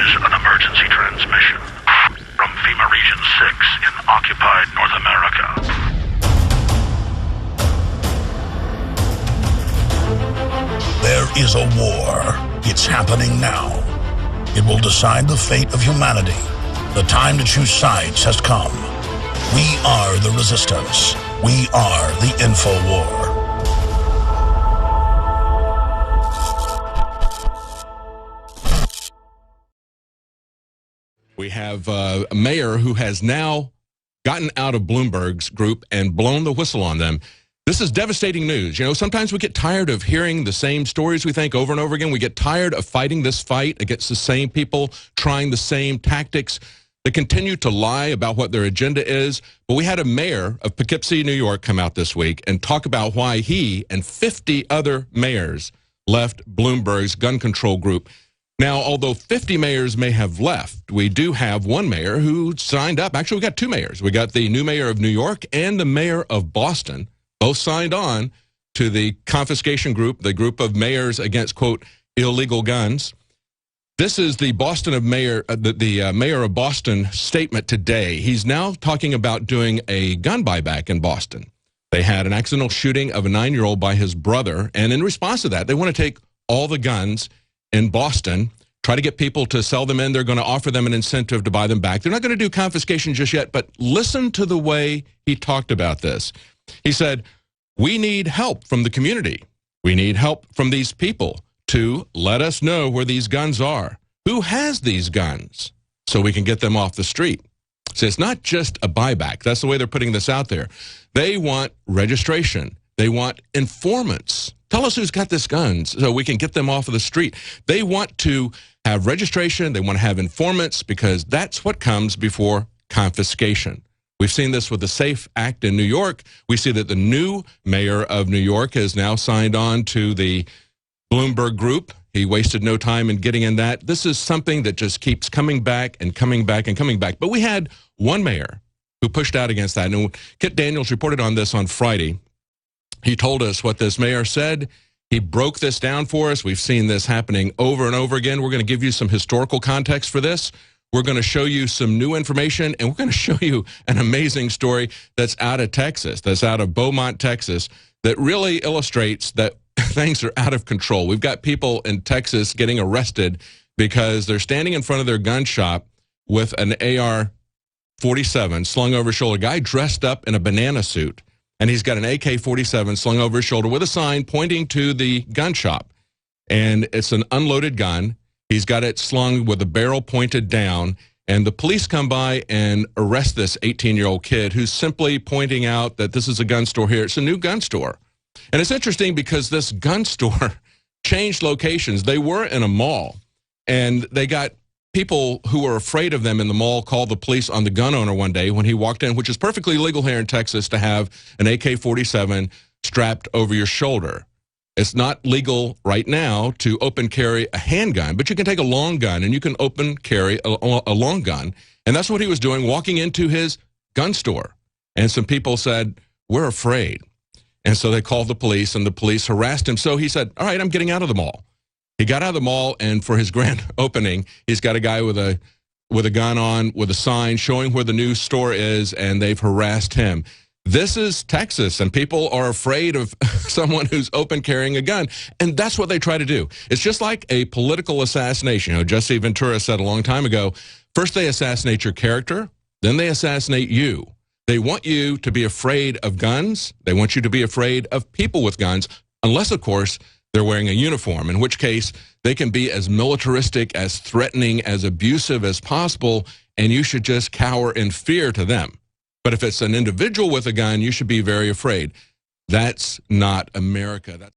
is an emergency transmission from FEMA Region 6 in occupied North America. There is a war. It's happening now. It will decide the fate of humanity. The time to choose sides has come. We are the resistance. We are the info war. We have a mayor who has now gotten out of Bloomberg's group and blown the whistle on them. This is devastating news. You know, sometimes we get tired of hearing the same stories, we think, over and over again. We get tired of fighting this fight against the same people, trying the same tactics. They continue to lie about what their agenda is. But we had a mayor of Poughkeepsie, New York, come out this week and talk about why he and 50 other mayors left Bloomberg's gun control group. Now, although 50 mayors may have left, we do have one mayor who signed up. Actually, we got two mayors. We got the new mayor of New York and the mayor of Boston. Both signed on to the confiscation group, the group of mayors against, quote, illegal guns. This is the mayor of Boston statement today. He's now talking about doing a gun buyback in Boston. They had an accidental shooting of a 9-year-old by his brother, and in response to that, they want to take all the guns in Boston, try to get people to sell them in. They're going to offer them an incentive to buy them back. They're not going to do confiscation just yet, but listen to the way he talked about this. He said, we need help from the community. We need help from these people to let us know where these guns are. Who has these guns so we can get them off the street? So it's not just a buyback. That's the way they're putting this out there. They want registration. They want informants. Tell us who's got this guns so we can get them off of the street. They want to have registration. They want to have informants because that's what comes before confiscation. We've seen this with the SAFE Act in New York. We see that the new mayor of New York has now signed on to the Bloomberg group. He wasted no time in getting in that. This is something that just keeps coming back and coming back and coming back. But we had one mayor who pushed out against that. And Kit Daniels reported on this on Friday. He told us what this mayor said. He broke this down for us. We've seen this happening over and over again. We're going to give you some historical context for this. We're going to show you some new information, and we're going to show you an amazing story that's out of Texas, that's out of Beaumont, Texas, that really illustrates that things are out of control. We've got people in Texas getting arrested because they're standing in front of their gun shop with an AR-47 slung over his shoulder, a guy dressed up in a banana suit. And he's got an AK-47 slung over his shoulder with a sign pointing to the gun shop. And it's an unloaded gun. He's got it slung with the barrel pointed down. And the police come by and arrest this 18-year-old kid who's simply pointing out that this is a gun store here. It's a new gun store. And it's interesting because this gun store changed locations. They were in a mall, and they got people who were afraid of them in the mall called the police on the gun owner one day when he walked in, which is perfectly legal here in Texas to have an AK-47 strapped over your shoulder. It's not legal right now to open carry a handgun, but you can take a long gun and you can open carry a long gun. And that's what he was doing, walking into his gun store. And some people said, we're afraid. And so they called the police, and the police harassed him. So he said, all right, I'm getting out of the mall. He got out of the mall, and for his grand opening, he's got a guy with a gun on, with a sign showing where the new store is, and they've harassed him. This is Texas, and people are afraid of someone who's open carrying a gun, and that's what they try to do. It's just like a political assassination. You know, Jesse Ventura said a long time ago, first they assassinate your character, then they assassinate you. They want you to be afraid of guns. They want you to be afraid of people with guns, unless, of course, they're wearing a uniform, in which case they can be as militaristic, as threatening, as abusive as possible, and you should just cower in fear to them. But if it's an individual with a gun, you should be very afraid. That's not America.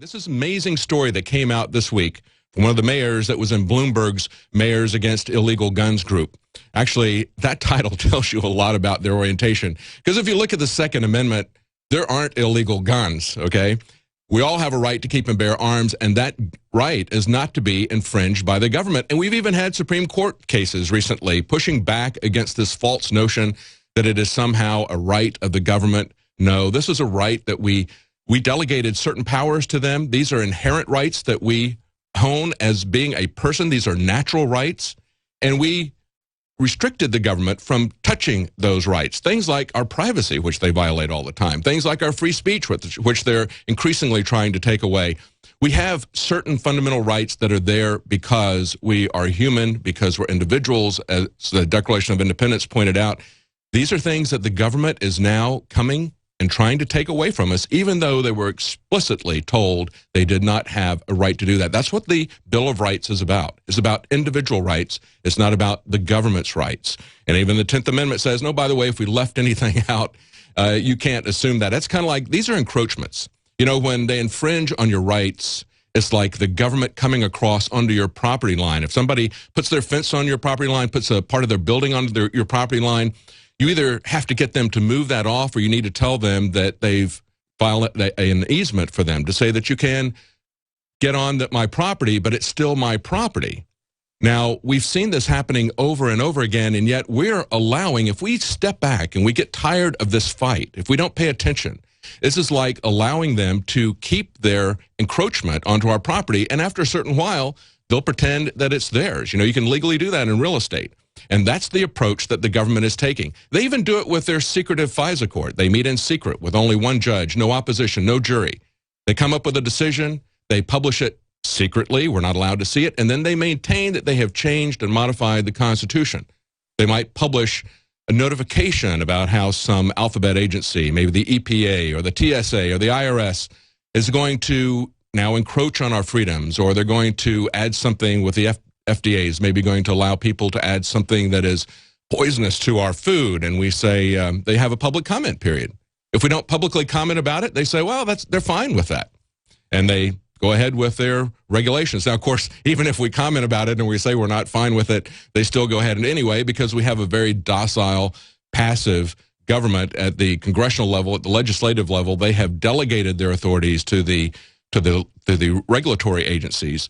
This is an amazing story that came out this week from one of the mayors that was in Bloomberg's Mayors Against Illegal Guns group. Actually, that title tells you a lot about their orientation. Because if you look at the Second Amendment, there aren't illegal guns, okay? We all have a right to keep and bear arms, and that right is not to be infringed by the government. And we've even had Supreme Court cases recently pushing back against this false notion that it is somehow a right of the government. No, this is a right that we delegated certain powers to them. These are inherent rights that we own as being a person. These are natural rights, and we restricted the government from touching those rights. Things like our privacy, which they violate all the time. Things like our free speech, which they're increasingly trying to take away. We have certain fundamental rights that are there because we are human, because we're individuals, as the Declaration of Independence pointed out. These are things that the government is now coming and trying to take away from us, even though they were explicitly told they did not have a right to do that. That's what the Bill of Rights is about. It's about individual rights. It's not about the government's rights. And even the 10th Amendment says, no, by the way, if we left anything out, you can't assume that. It's kind of like, these are encroachments. You know, when they infringe on your rights, it's like the government coming across onto your property line. If somebody puts their fence on your property line, puts a part of their building onto your property line, you either have to get them to move that off, or you need to tell them that they've filed an easement for them to say that you can get on my property, but it's still my property. Now, we've seen this happening over and over again, and yet we're allowing, if we step back and we get tired of this fight, if we don't pay attention, this is like allowing them to keep their encroachment onto our property, and after a certain while, they'll pretend that it's theirs. You know, you can legally do that in real estate. And that's the approach that the government is taking. They even do it with their secretive FISA court. They meet in secret with only one judge, no opposition, no jury. They come up with a decision. They publish it secretly. We're not allowed to see it. And then they maintain that they have changed and modified the Constitution. They might publish a notification about how some alphabet agency, maybe the EPA or the TSA or the IRS, is going to now encroach on our freedoms, or they're going to add something with the FDA is maybe going to allow people to add something that is poisonous to our food, and we say they have a public comment period. If we don't publicly comment about it, they say, well, they're fine with that. And they go ahead with their regulations. Now, of course, even if we comment about it and we say we're not fine with it, they still go ahead and anyway, because we have a very docile, passive government at the congressional level, at the legislative level. They have delegated their authorities to the regulatory agencies.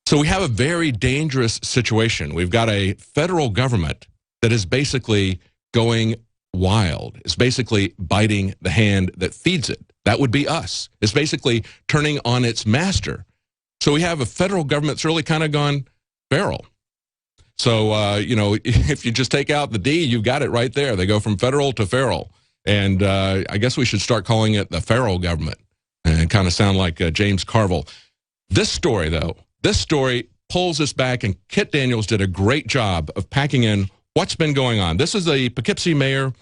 So we have a very dangerous situation. We've got a federal government that is basically going wild. It's basically biting the hand that feeds it. That would be us. It's basically turning on its master. So we have a federal government that's really kind of gone feral. So, you know, if you just take out the D, you've got it right there. They go from federal to feral. And I guess we should start calling it the feral government and kind of sound like James Carville. This story, though, this story pulls us back, and Kit Daniels did a great job of packing in what's been going on. This is the Poughkeepsie mayor.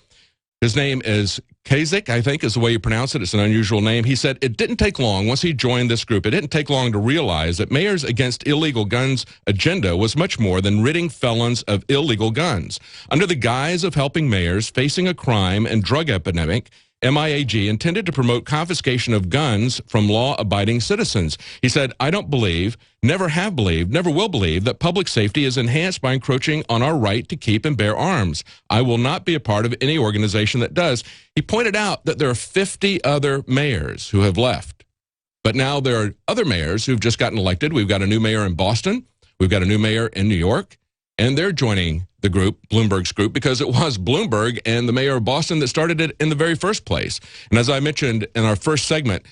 His name is Kasich, I think is the way you pronounce it. It's an unusual name. He said it didn't take long, once he joined this group, it didn't take long to realize that Mayors Against Illegal Guns agenda was much more than ridding felons of illegal guns. Under the guise of helping mayors facing a crime and drug epidemic, MIAG intended to promote confiscation of guns from law-abiding citizens. He said, I don't believe, never have believed, never will believe that public safety is enhanced by encroaching on our right to keep and bear arms. I will not be a part of any organization that does. He pointed out that there are 50 other mayors who have left. But now there are other mayors who've just gotten elected. We've got a new mayor in Boston. We've got a new mayor in New York. And they're joining the group, Bloomberg's group, because it was Bloomberg and the mayor of Boston that started it in the very first place. And as I mentioned in our first segment,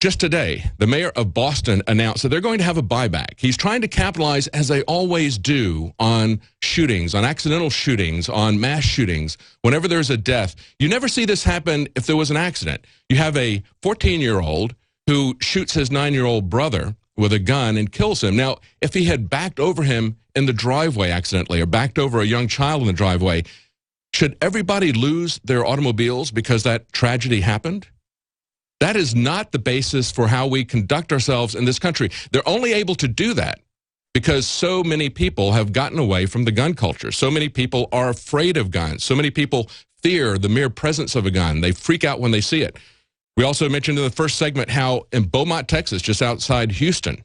just today, the mayor of Boston announced that they're going to have a buyback. He's trying to capitalize, as they always do, on shootings, on accidental shootings, on mass shootings. Whenever there's a death, you never see this happen if there was an accident. You have a 14-year-old who shoots his 9-year-old brother with a gun and kills him. Now, if he had backed over him in the driveway accidentally, or backed over a young child in the driveway, should everybody lose their automobiles because that tragedy happened? That is not the basis for how we conduct ourselves in this country. They're only able to do that because so many people have gotten away from the gun culture. So many people are afraid of guns. So many people fear the mere presence of a gun. They freak out when they see it. We also mentioned in the first segment how in Beaumont, Texas, just outside Houston,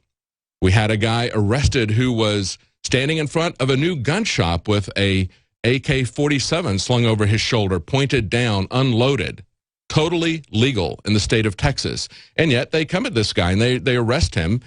we had a guy arrested who was standing in front of a new gun shop with a AK-47 slung over his shoulder, pointed down, unloaded, totally legal in the state of Texas. And yet they come at this guy and they arrest him.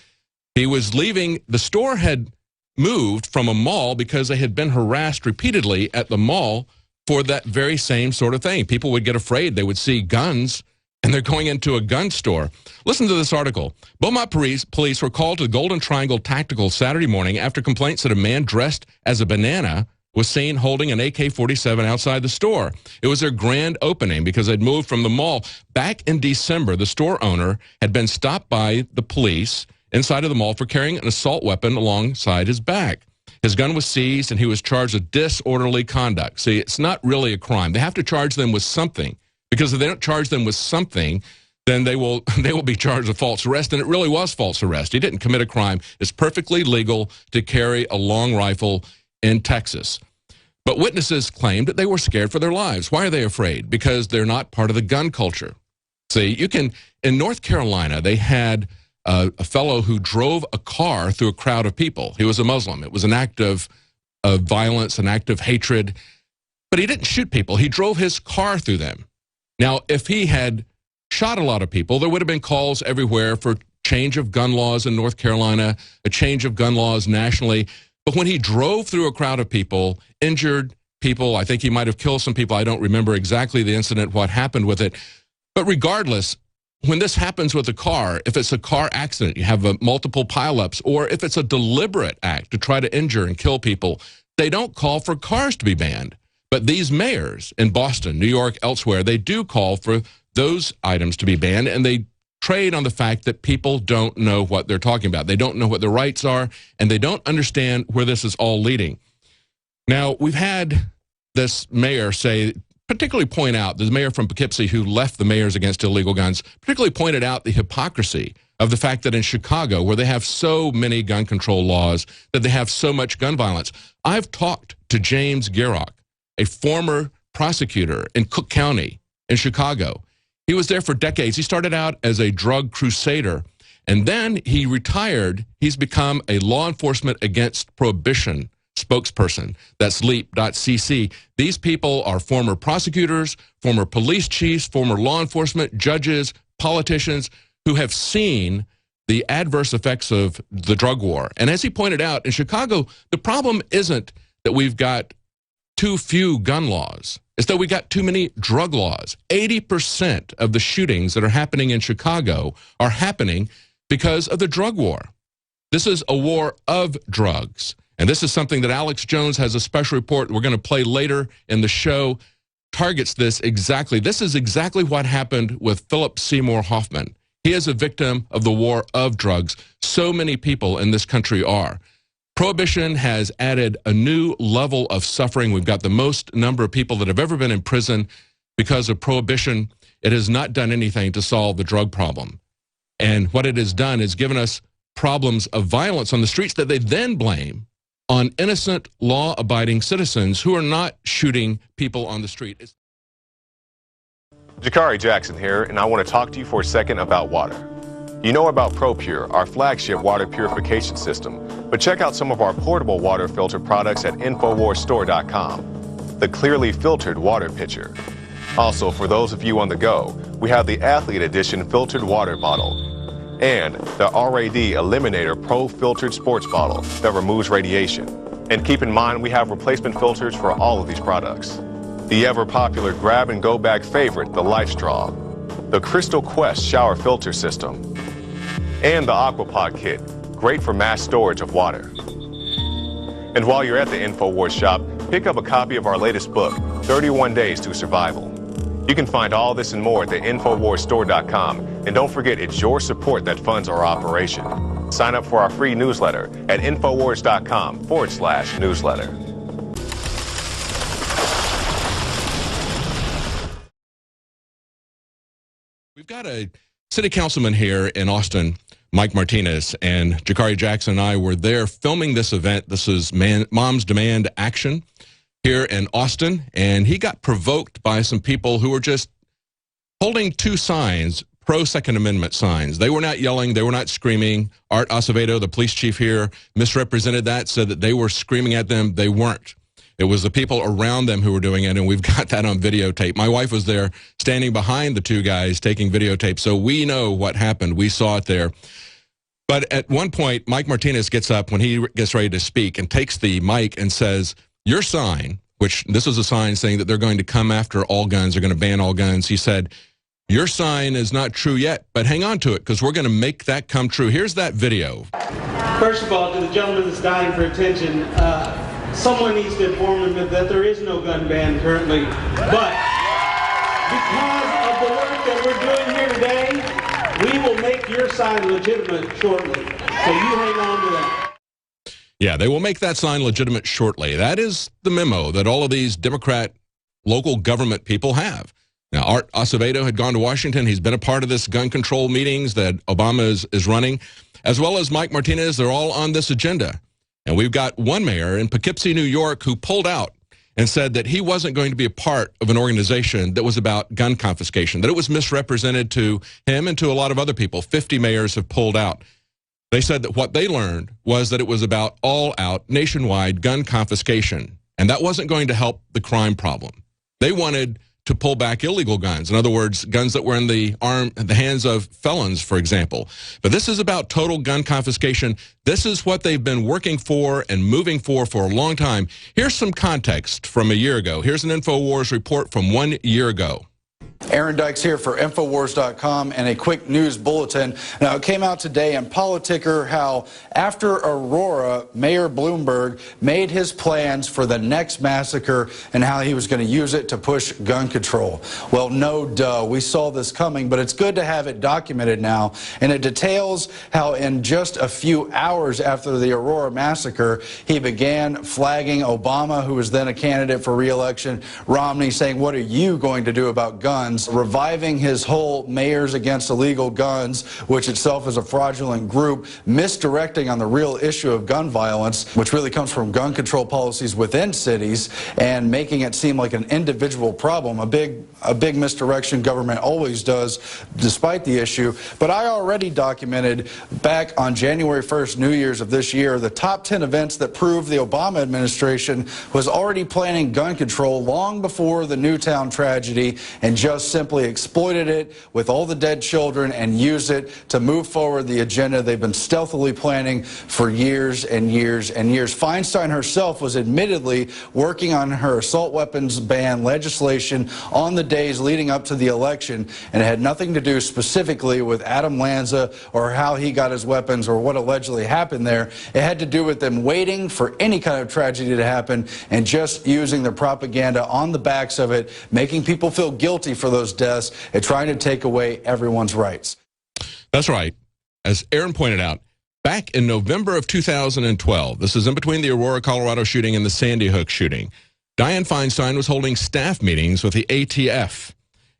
He was leaving. The store had moved from a mall because they had been harassed repeatedly at the mall for that very same sort of thing. People would get afraid. They would see guns, and they're going into a gun store. Listen to this article. Beaumont police were called to the Golden Triangle Tactical Saturday morning after complaints that a man dressed as a banana was seen holding an AK-47 outside the store. It was their grand opening because they'd moved from the mall. Back in December, the store owner had been stopped by the police inside of the mall for carrying an assault weapon alongside his back. His gun was seized, and he was charged with disorderly conduct. See, it's not really a crime. They have to charge them with something, because if they don't charge them with something, then they will be charged with false arrest, and it really was false arrest. He didn't commit a crime. It's perfectly legal to carry a long rifle in Texas. But witnesses claimed that they were scared for their lives. Why are they afraid? Because they're not part of the gun culture. See, in North Carolina, they had a fellow who drove a car through a crowd of people. He was a Muslim. It was an act of violence, an act of hatred. But he didn't shoot people. He drove his car through them. Now, if he had shot a lot of people, there would have been calls everywhere for change of gun laws in North Carolina, a change of gun laws nationally. But when he drove through a crowd of people, injured people, I think he might have killed some people. I don't remember exactly the incident, what happened with it. But regardless, when this happens with a car, if it's a car accident, you have multiple pileups, or if it's a deliberate act to try to injure and kill people, they don't call for cars to be banned. But these mayors in Boston, New York, elsewhere, they do call for those items to be banned, and they trade on the fact that people don't know what they're talking about. They don't know what their rights are, and they don't understand where this is all leading. Now, we've had this mayor particularly point out, the mayor from Poughkeepsie who left the Mayors Against Illegal Guns, particularly pointed out the hypocrisy of the fact that in Chicago, where they have so many gun control laws, that they have so much gun violence. I've talked to James Garrock, a former prosecutor in Cook County in Chicago. He was there for decades. He started out as a drug crusader, and then he retired. He's become a law enforcement against prohibition spokesperson. That's leap.cc. These people are former prosecutors, former police chiefs, former law enforcement, judges, politicians who have seen the adverse effects of the drug war. And as he pointed out, in Chicago, the problem isn't that we've got too few gun laws. It's that we got too many drug laws. 80% of the shootings that are happening in Chicago are happening because of the drug war. This is a war of drugs. And this is something that Alex Jones has a special report we're going to play later in the show, targets this exactly. This is exactly what happened with Philip Seymour Hoffman. He is a victim of the war of drugs. So many people in this country are. Prohibition has added a new level of suffering. We've got the most number of people that have ever been in prison because of prohibition. It has not done anything to solve the drug problem. And what it has done is given us problems of violence on the streets that they then blame on innocent, law-abiding citizens who are not shooting people on the street. Jakari Jackson here, and I want to talk to you for a second about water. You know about ProPure, our flagship water purification system, but check out some of our portable water filter products at InfoWarsStore.com. The clearly filtered water pitcher. Also, for those of you on the go, we have the Athlete Edition filtered water bottle and the RAD Eliminator Pro filtered sports bottle that removes radiation. And keep in mind, we have replacement filters for all of these products. The ever-popular grab-and-go bag favorite, the Life Straw, the Crystal Quest shower filter system, and the Aquapod kit, great for mass storage of water. And while you're at the InfoWars shop, pick up a copy of our latest book, 31 Days to Survival. You can find all this and more at the InfoWarsStore.com. And don't forget, it's your support that funds our operation. Sign up for our free newsletter at InfoWars.com/newsletter. We've got a city councilman here in Austin, Mike Martinez, and Jakari Jackson and I were there filming this event. This is Moms Demand Action here in Austin, and he got provoked by some people who were just holding two signs, pro-Second Amendment signs. They were not yelling, they were not screaming. Art Acevedo, the police chief here, misrepresented that, said that they were screaming at them. They weren't. It was the people around them who were doing it, and we've got that on videotape. My wife was there standing behind the two guys taking videotape, so we know what happened. We saw it there. But at one point, Mike Martinez gets up when he gets ready to speak and takes the mic and says, your sign, which this is a sign saying that they're going to come after all guns, they're going to ban all guns. He said, your sign is not true yet, but hang on to it because we're going to make that come true. Here's that video. First of all, to the gentleman that's dying for attention, someone needs to inform him that there is no gun ban currently. But because of the work that we're doing here today, we will make your sign legitimate shortly. So you hang on to that. Yeah, they will make that sign legitimate shortly. That is the memo that all of these Democrat local government people have. Now, Art Acevedo had gone to Washington. He's been a part of this gun control meetings that Obama is running, as well as Mike Martinez. They're all on this agenda. And we've got one mayor in Poughkeepsie, New York, who pulled out and said that he wasn't going to be a part of an organization that was about gun confiscation, that it was misrepresented to him and to a lot of other people. 50 mayors have pulled out. They said that what they learned was that it was about all-out nationwide gun confiscation, and that wasn't going to help the crime problem. They wanted to pull back illegal guns. In other words, guns that were in the hands of felons, for example. But this is about total gun confiscation. This is what they've been working for and moving for a long time. Here's some context from a year ago. Here's an InfoWars report from 1 year ago. Aaron Dykes here for Infowars.com and a quick news bulletin. Now, it came out today in Politicker how after Aurora, Mayor Bloomberg made his plans for the next massacre and how he was going to use it to push gun control. Well, no duh. We saw this coming, but it's good to have it documented now. And it details how in just a few hours after the Aurora massacre, he began flagging Obama, who was then a candidate for re-election, Romney, saying, what are you going to do about guns? Reviving his whole Mayors Against Illegal Guns, which itself is a fraudulent group, misdirecting on the real issue of gun violence, which really comes from gun control policies within cities, and making it seem like an individual problem, a big misdirection government always does, despite the issue. But I already documented back on January 1st, New Year's of this year, the top 10 events that proved the Obama administration was already planning gun control long before the Newtown tragedy, and just simply exploited it with all the dead children and used it to move forward the agenda they've been stealthily planning for years and years and years. Feinstein herself was admittedly working on her assault weapons ban legislation on the days leading up to the election, and it had nothing to do specifically with Adam Lanza or how he got his weapons or what allegedly happened there. It had to do with them waiting for any kind of tragedy to happen and just using the propaganda on the backs of it, making people feel guilty for those deaths and trying to take away everyone's rights. That's right. As Aaron pointed out, back in November of 2012, this is in between the Aurora, Colorado shooting and the Sandy Hook shooting, Dianne Feinstein was holding staff meetings with the ATF,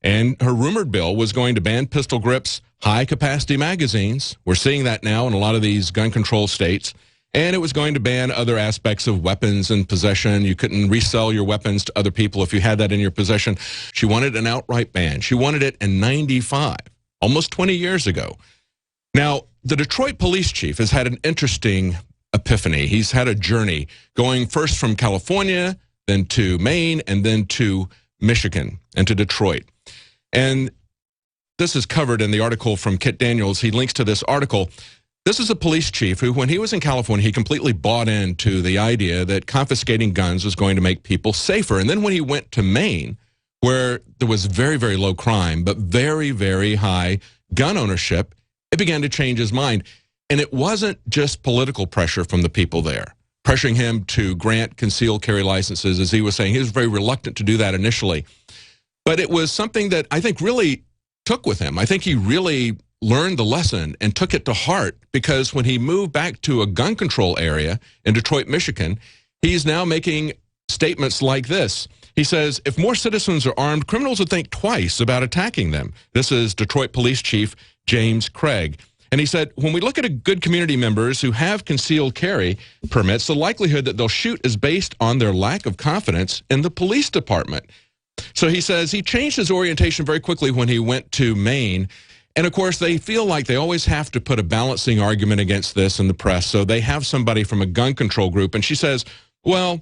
and her rumored bill was going to ban pistol grips, high-capacity magazines. We're seeing that now in a lot of these gun control states. And it was going to ban other aspects of weapons and possession. You couldn't resell your weapons to other people if you had that in your possession. She wanted an outright ban. She wanted it in '95, almost 20 years ago. Now, the Detroit police chief has had an interesting epiphany. He's had a journey going first from California, then to Maine, and then to Michigan and to Detroit. And this is covered in the article from Kit Daniels. He links to this article. This is a police chief who, when he was in California, he completely bought into the idea that confiscating guns was going to make people safer. And then when he went to Maine, where there was very, very low crime, but very, very high gun ownership, it began to change his mind. And it wasn't just political pressure from the people there, pressuring him to grant concealed carry licenses, as he was saying. He was very reluctant to do that initially. But it was something that I think really took with him. I think he really learned the lesson and took it to heart, because when he moved back to a gun control area in Detroit, Michigan, he's now making statements like this. He says, if more citizens are armed, criminals would think twice about attacking them. This is Detroit Police Chief James Craig. And he said, when we look at good community members who have concealed carry permits, the likelihood that they'll shoot is based on their lack of confidence in the police department. So he says he changed his orientation very quickly when he went to Maine. And, of course, they feel like they always have to put a balancing argument against this in the press. So they have somebody from a gun control group. And she says, well,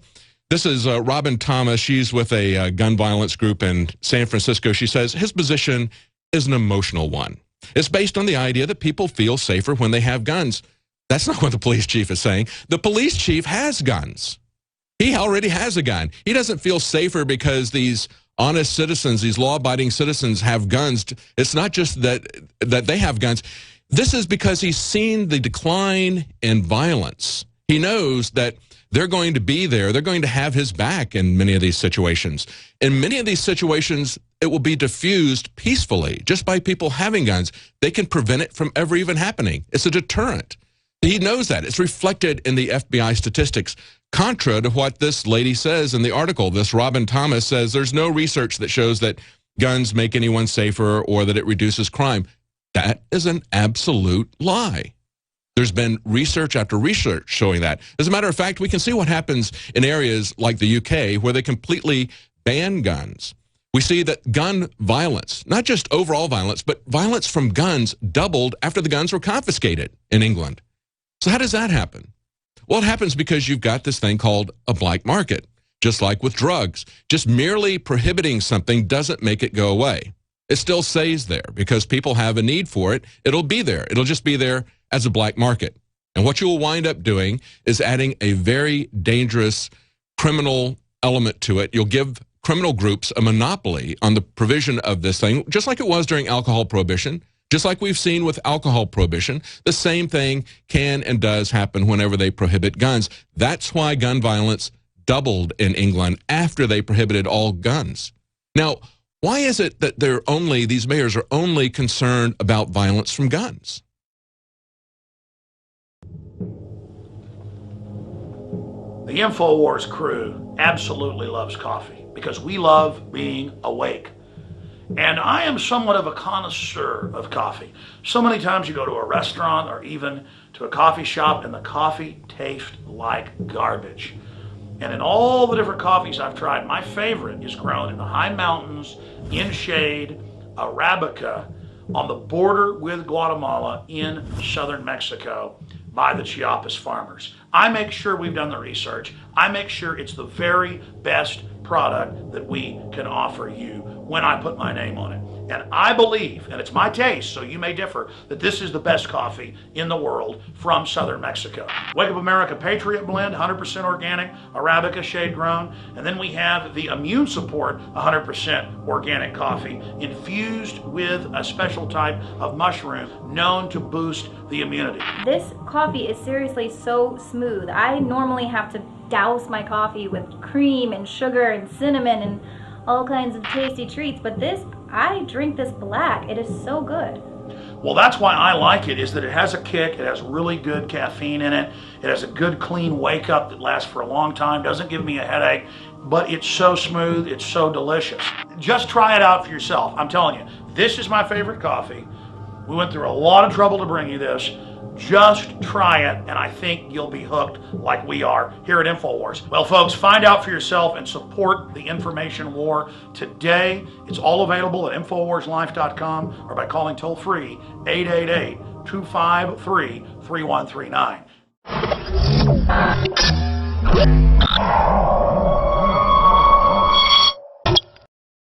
This is Robin Thomas. She's with a gun violence group in San Francisco. She says his position is an emotional one. It's based on the idea that people feel safer when they have guns. That's not what the police chief is saying. The police chief has guns. He already has a gun. He doesn't feel safer because these honest citizens, these law-abiding citizens have guns. It's not just that they have guns. This is because he's seen the decline in violence. He knows that they're going to be there. They're going to have his back in many of these situations. In many of these situations, it will be diffused peacefully just by people having guns. They can prevent it from ever even happening. It's a deterrent. He knows that. It's reflected in the FBI statistics. Contra to what this lady says in the article, this Robin Thomas says there's no research that shows that guns make anyone safer or that it reduces crime. That is an absolute lie. There's been research after research showing that. As a matter of fact, we can see what happens in areas like the UK where they completely ban guns. We see that gun violence, not just overall violence, but violence from guns doubled after the guns were confiscated in England. So how does that happen? Well, it happens because you've got this thing called a black market, just like with drugs. Just merely prohibiting something doesn't make it go away. It still stays there because people have a need for it. It'll be there. It'll just be there as a black market. And what you will wind up doing is adding a very dangerous criminal element to it. You'll give criminal groups a monopoly on the provision of this thing, just like it was during alcohol prohibition, just like we've seen with alcohol prohibition. The same thing can and does happen whenever they prohibit guns. That's why gun violence doubled in England after they prohibited all guns. Now, why is it that these mayors are only concerned about violence from guns? The InfoWars crew absolutely loves coffee because we love being awake. And I am somewhat of a connoisseur of coffee. So many times you go to a restaurant or even to a coffee shop and the coffee tastes like garbage. And in all the different coffees I've tried, my favorite is grown in the high mountains, in shade, Arabica, on the border with Guatemala in southern Mexico by the Chiapas farmers. I make sure we've done the research. I make sure it's the very best product that we can offer you when I put my name on it. And I believe, and it's my taste, so you may differ, that this is the best coffee in the world from southern Mexico. Wake Up America Patriot Blend, 100% organic, Arabica shade grown. And then we have the Immune Support, 100% organic coffee, infused with a special type of mushroom known to boost the immunity. This coffee is seriously so smooth. I normally have to douse my coffee with cream and sugar and cinnamon and all kinds of tasty treats, but I drink this black. It is so good. Well, that's why I like it, is that it has a kick, it has really good caffeine in it, it has a good clean wake up that lasts for a long time, doesn't give me a headache, but it's so smooth, it's so delicious. Just try it out for yourself. I'm telling you, this is my favorite coffee. We went through a lot of trouble to bring you this. Just try it, and I think you'll be hooked like we are here at InfoWars. Well, folks, find out for yourself and support the information war today. It's all available at InfoWarsLife.com or by calling toll-free 888-253-3139.